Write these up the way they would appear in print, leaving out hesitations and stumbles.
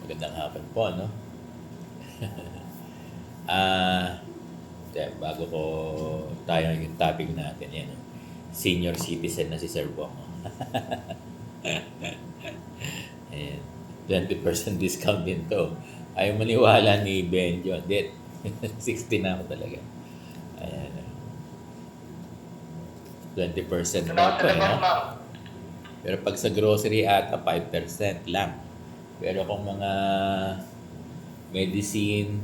Magandang hapon po, no? Bago ko tayo yung topic natin, yan. Senior citizen na si Sir Bong. Ayan. 20% discount din to. Ayaw maniwala ni Benjo. Hindi. 60 na ako talaga. Ayan. 20% na ito, eh, no? Pero pag sa grocery ata, 5% lang. Pero kung mga medicine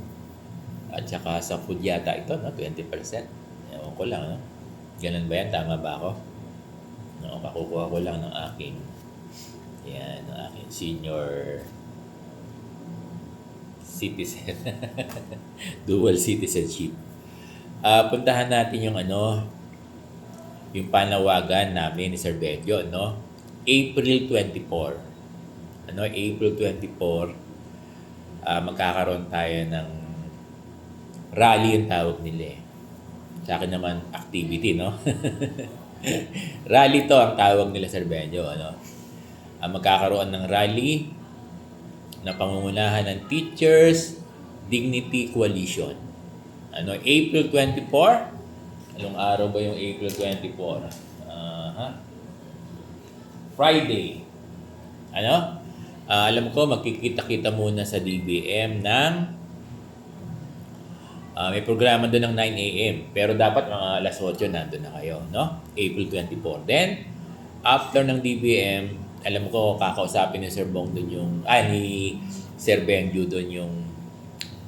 at saka sa food yata ito, no? 20%. Ewan ko lang, no? Ganun ba yan? Tama ba ako? No, kakukuha ko lang ng aking senior citizen. Dual citizenship. Puntahan natin yung yung panawagan namin ni Sir Benjo, no? April 24. April 24, magkakaroon tayo ng rally yung tawag nila, eh. Sa akin naman, activity, no? Rally to ang tawag nila, Sir Benjo, magkakaroon ng rally na pangungunahan ng Teachers Dignity Coalition. April 24? Anong araw ba yung April 24? Friday. Alam ko, magkikita-kita muna sa DBM ng may programa doon ng 9 a.m. Pero dapat mga alas 8 nandun na kayo, no? April 24. Then, after ng DBM, alam ko, kakausapin ni Sir Bong doon ni Sir Benjo doon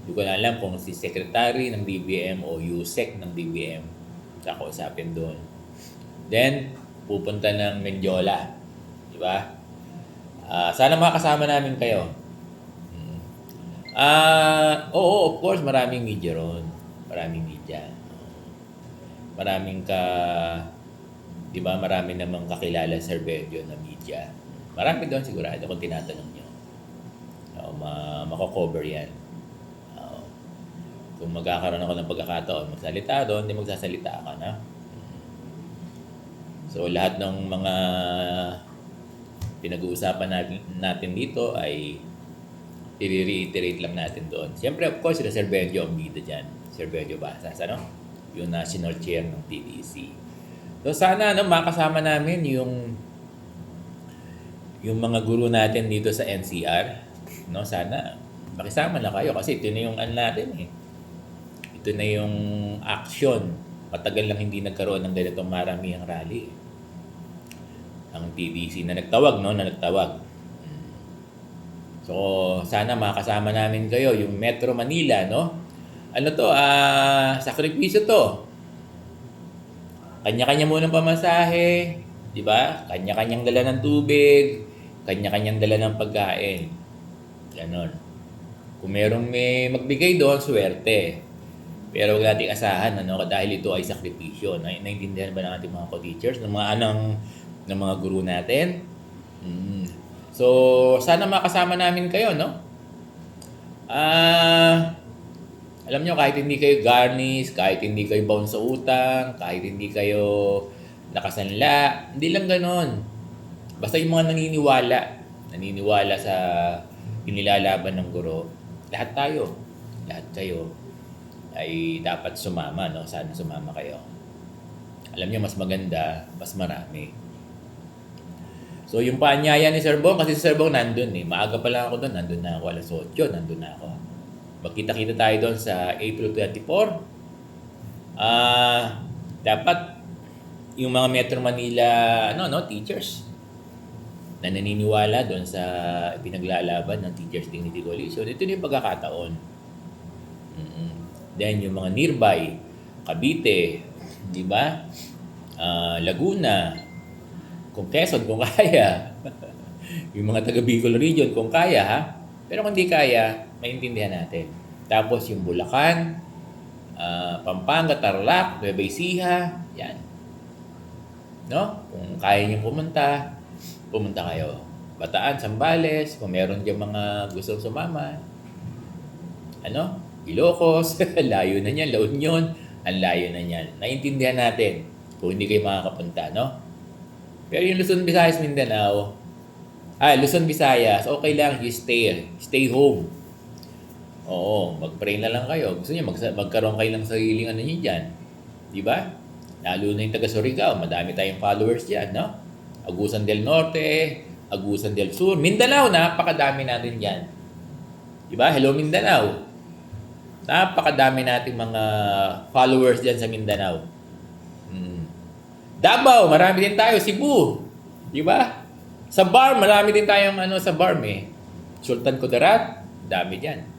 hindi ko na alam kung si Secretary ng DBM o USEC ng DBM. Kakausapin doon. Then, pupunta ng Mendiola. Di ba? Sana makasama namin kayo. Oo, of course, maraming media ron. Maraming media. Di ba, marami namang kakilala Sir Benjo na media. Marami doon sigurado kung tinatanong nyo. Mako-cover yan. Kung magkakaroon ako ng pagkakataon, magsalita doon, hindi magsasalita ka na. So, lahat ng mga pinag-uusapan natin dito ay i-reiterate lang natin doon. Siyempre, of course, sila Sir Benjo ang bida dyan. Sir Benjo Basas, yung national chair ng TDC. So, sana, makasama namin yung mga guru natin dito sa NCR. Sana, makisama na kayo kasi ito na yung natin, eh. Ito na yung action. Matagal lang hindi nagkaroon ng ganitong maramihang rally. Ang TDC na nagtawag. So, sana makasama namin kayo. Yung Metro Manila, sakripisyo to. Kanya-kanya munang pamasahe, di ba? Kanya-kanyang dala ng tubig, kanya-kanyang dala ng pagkain. Ganon. Kung merong may magbigay doon, swerte. Pero huwag nating asahan, dahil ito ay sakripisyo. Naintindihan ba ng ating mga co-teachers, ng mga guru natin? So, sana makasama namin kayo, alam nyo, kahit hindi kayo garnish, kahit hindi kayo bound sa utang, kahit hindi kayo nakasanla, hindi lang ganon. Basta yung mga naniniwala sa inilalaban ng guro, lahat kayo ay dapat sumama, Sana sumama kayo. Alam nyo, mas maganda, mas marami. So, yung paanyaya ni Sir Bong, kasi si Sir Bong nandun, eh. Maaga pa lang ako doon, nandun na ako, alas 8, nandun na ako. Magkita-kita tayo doon sa April 24. Dapat yung mga Metro Manila teachers na naniniwala doon sa pinaglalaban ng Teachers Dignity Coalition, ito yung pagkakataon. Then yung mga nearby, Cavite, di ba? Laguna, kung Quezon, kung kaya. Yung mga taga Bicol region, kung kaya, ha? Pero kung di kaya, maintindihan natin. Tapos yung Bulacan, Pampanga, Tarlac, Nueva Ecija, yan. Kung kaya nyo pumunta kayo. Bataan, Zambales, kung meron dyan mga gustong sumama. Ilocos, layo na niyan, La Union, ang layo na niyan. Naiintindihan natin kung hindi kayo makakapunta, Pero yung Luzon, Visayas, Mindanao, Luzon, Visayas, okay lang, you stay home. Oo, mag-pray na lang kayo. Gusto niyo magkaroon kayo ng sariling ano niyo diyan. 'Di ba? Lalo na yung taga Surigao, madami tayong followers diyan, no? Agusan del Norte, Agusan del Sur, Mindanao, napakadami natin diyan. 'Di ba? Hello Mindanao. Napakadami nating mga followers diyan sa Mindanao. Mm. Davao, marami din tayo, Cebu. 'Di ba? Sa bar, marami din tayong ano sa bar eh. Sultan Kudarat, dami diyan.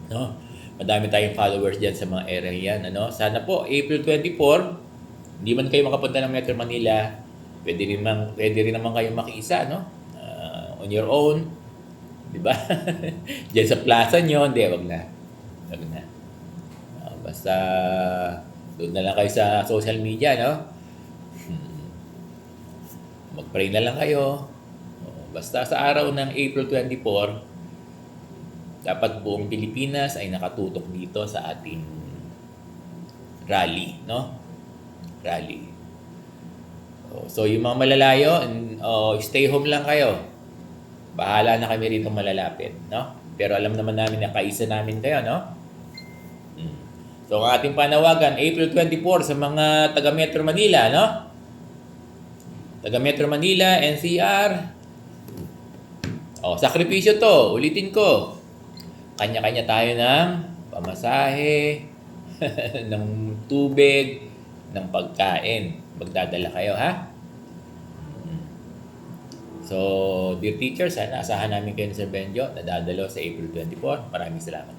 No? Madami tayong followers diyan sa mga area yan, ano? Sana po April 24, hindi man kayo makapunta ng Metro Manila, pwede rin naman kayo makiisa, no? On your own, 'di ba? Diyan sa plaza nyo, hindi, wag na. Wag na. Basta doon na lang kayo sa social media, no? Mag-pray na lang kayo. Basta sa araw ng April 24, dapat buong Pilipinas ay nakatutok dito sa ating rally, no? Rally. So yung mga malalayo, stay home lang kayo. Bahala na kami rito malalapit, no? Pero alam naman namin na kaisa namin kayo, no? So ang ating panawagan, April 24 sa mga taga Metro Manila, no? Taga Metro Manila, NCR. Sakripisyo to. Ulitin ko. Kanya-kanya tayo ng pamasahe, ng tubig, ng pagkain. Magdadala kayo, ha? So, dear teachers, asahan namin kayo sa Benjo na dadalo sa April 24. Maraming salamat.